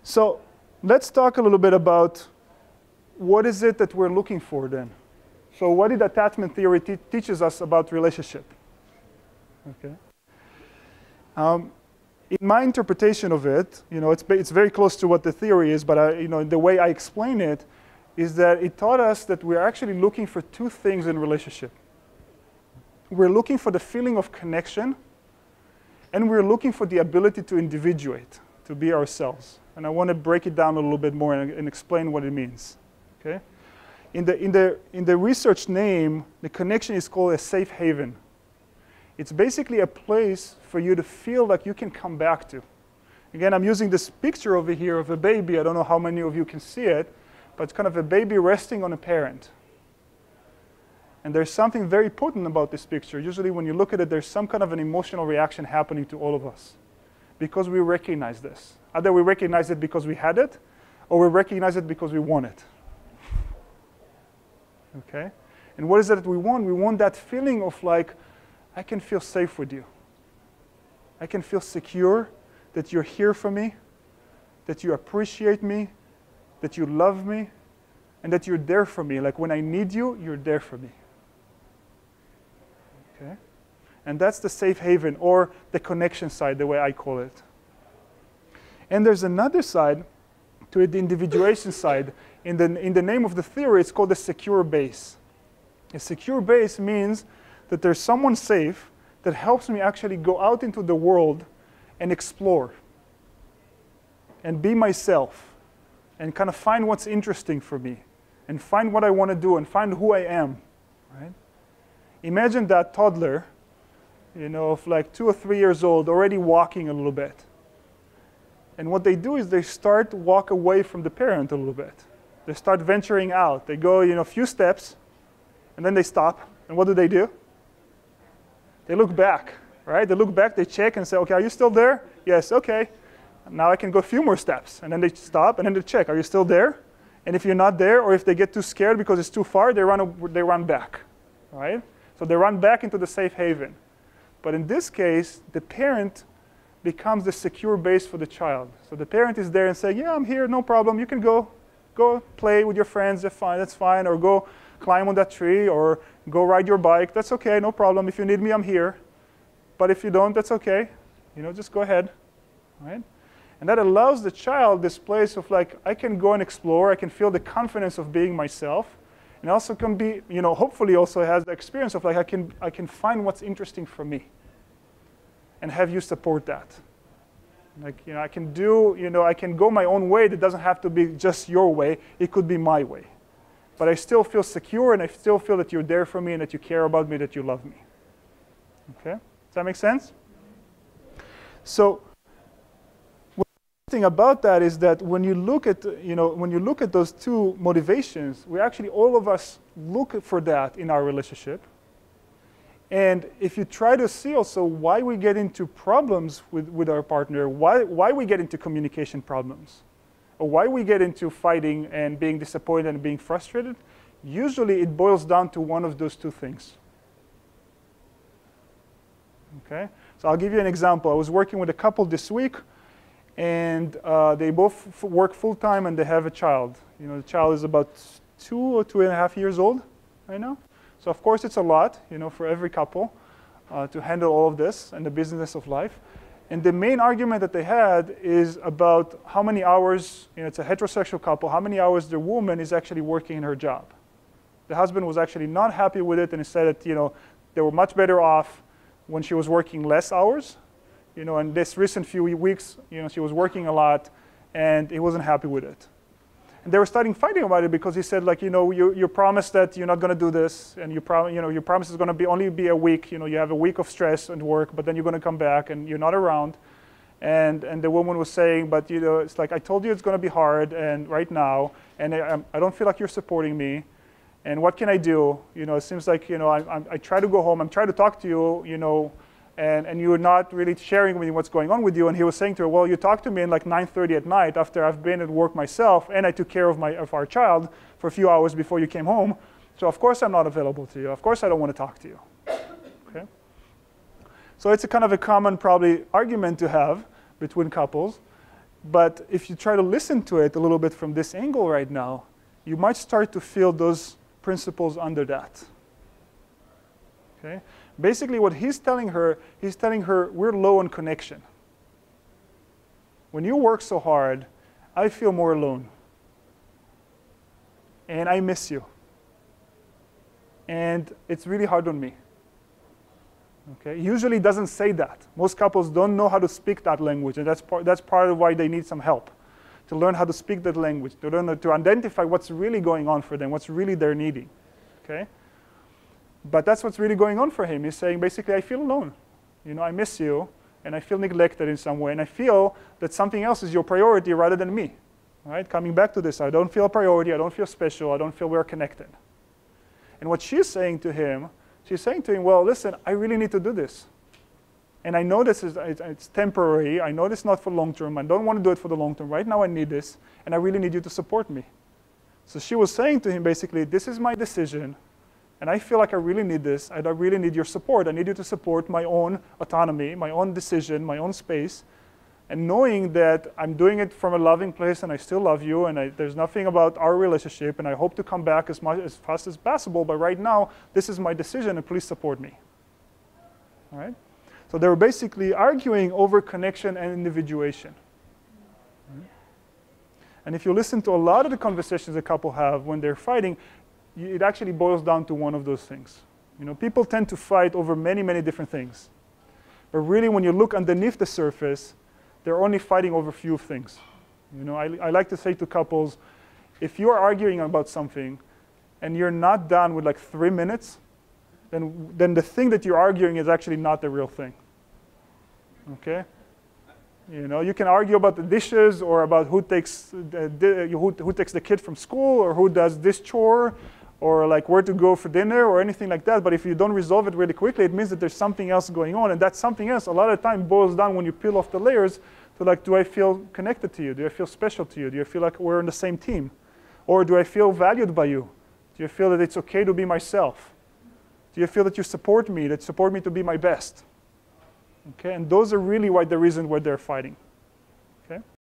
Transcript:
So let's talk a little bit about what is it that we're looking for then. So what did attachment theory teaches us about relationship? Okay. In my interpretation of it, it's very close to what the theory is, but the way I explain it is that it taught us that we're actually looking for two things in relationship. We're looking for the feeling of connection, and we're looking for the ability to individuate, to be ourselves. And I want to break it down a little bit more and explain what it means. Okay? In the research name, the connection is called a safe haven. It's basically a place for you to feel like you can come back to. Again, I'm using this picture over here of a baby. I don't know how many of you can see it, but it's kind of a baby resting on a parent. And there's something very potent about this picture. Usually when you look at it, there's some kind of an emotional reaction happening to all of us because we recognize this. Either we recognize it because we had it, or we recognize it because we want it. Okay? And what is it that we want? We want that feeling of like, I can feel safe with you. I can feel secure that you're here for me, that you appreciate me, that you love me, and that you're there for me. Like when I need you, you're there for me. Okay? And that's the safe haven, or the connection side, the way I call it. And there's another side to it, the individuation side. In the name of the theory, it's called a secure base. A secure base means that there's someone safe that helps me actually go out into the world and explore and be myself and kind of find what's interesting for me and find what I want to do and find who I am. Right? Imagine that toddler, of like 2 or 3 years old, already walking a little bit. And what they do is they start to walk away from the parent a little bit. They start venturing out. They go, a few steps, and then they stop. And what do? They look back, right? They look back, they check and say, okay, are you still there? Yes, okay. Now I can go a few more steps. And then they stop, and then they check, are you still there? And if you're not there, or if they get too scared because it's too far, they run back, right? So they run back into the safe haven. But in this case, the parent becomes the secure base for the child. So the parent is there and say, yeah, I'm here, no problem. You can go play with your friends, that's fine, or go climb on that tree, or go ride your bike. That's okay, no problem. If you need me, I'm here. But if you don't, that's okay. Just go ahead, right? And that allows the child this place of like, I can go and explore. I can feel the confidence of being myself, and also can be, hopefully also has the experience of like, I can find what's interesting for me, and have you support that. Like, I can do, I can go my own way. That doesn't have to be just your way. It could be my way. But I still feel secure, and I still feel that you're there for me, and that you care about me, that you love me. Okay? Does that make sense? So, what's interesting about that is that when you look at, those two motivations, we actually, all of us look for that in our relationship. And if you try to see also why we get into problems with our partner, why we get into communication problems, or why we get into fighting and being disappointed and being frustrated, usually it boils down to one of those two things. Okay? So I'll give you an example. I was working with a couple this week, and they both work full-time, and they have a child. The child is about 2 or 2.5 years old right now. So of course it's a lot, for every couple to handle all of this and the business of life. And the main argument that they had is about how many hours, it's a heterosexual couple, how many hours the woman is actually working in her job. The husband was actually not happy with it, and he said that, they were much better off when she was working less hours. And this recent few weeks, she was working a lot, and he wasn't happy with it. And they were starting fighting about it because he said, like, you promised that you're not going to do this, and your promise is going to only be a week. You have a week of stress and work, but then you're going to come back and you're not around. And the woman was saying, but it's like, I told you it's going to be hard, and right now, and I don't feel like you're supporting me. And what can I do? It seems like I try to go home, I'm trying to talk to you, and you're not really sharing with me what's going on with you. And he was saying to her, well, you talked to me in like 9:30 at night after I've been at work myself, and I took care of our child for a few hours before you came home. So of course I'm not available to you. Of course I don't want to talk to you. Okay? So it's a kind of a common probably argument to have between couples. But if you try to listen to it a little bit from this angle right now, you might start to feel those principles under that. Okay? Basically what he's telling her, we're low on connection. When you work so hard, I feel more alone. And I miss you. And it's really hard on me. Okay? Usually doesn't say that. Most couples don't know how to speak that language, and that's part of why they need some help. To learn how to speak that language, to learn to identify what's really going on for them, what's really they're needing. Okay? But that's what's really going on for him. He's saying, basically, I feel alone. You know, I miss you, and I feel neglected in some way, and I feel that something else is your priority rather than me. Right? Coming back to this, I don't feel a priority, I don't feel special, I don't feel we're connected. And what she's saying to him, well, listen, I really need to do this. And I know this is it's temporary, I know this is not for long term, I don't want to do it for the long term. Right now I need this, and I really need you to support me. So she was saying to him basically, this is my decision, and I feel like I really need this, and I really need your support. I need you to support my own autonomy, my own decision, my own space, and knowing that I'm doing it from a loving place and I still love you and there's nothing about our relationship and I hope to come back as fast as possible, but right now, this is my decision and please support me. All right? So they were basically arguing over connection and individuation. And if you listen to a lot of the conversations a couple have when they're fighting, it actually boils down to one of those things. You know, people tend to fight over many, many different things. But really, when you look underneath the surface, they're only fighting over a few things. You know, I like to say to couples, if you're arguing about something and you're not done with like 3 minutes, then the thing that you're arguing is actually not the real thing. Okay? You know, you can argue about the dishes or about who takes the kid from school or who does this chore or like where to go for dinner or anything like that. But if you don't resolve it really quickly, it means that there's something else going on. And that something else a lot of the time boils down when you peel off the layers to like, do I feel connected to you? Do I feel special to you? Do you feel like we're on the same team? Or do I feel valued by you? Do you feel that it's okay to be myself? Do you feel that you support me to be my best? Okay, and those are really the reason why they're fighting. Okay?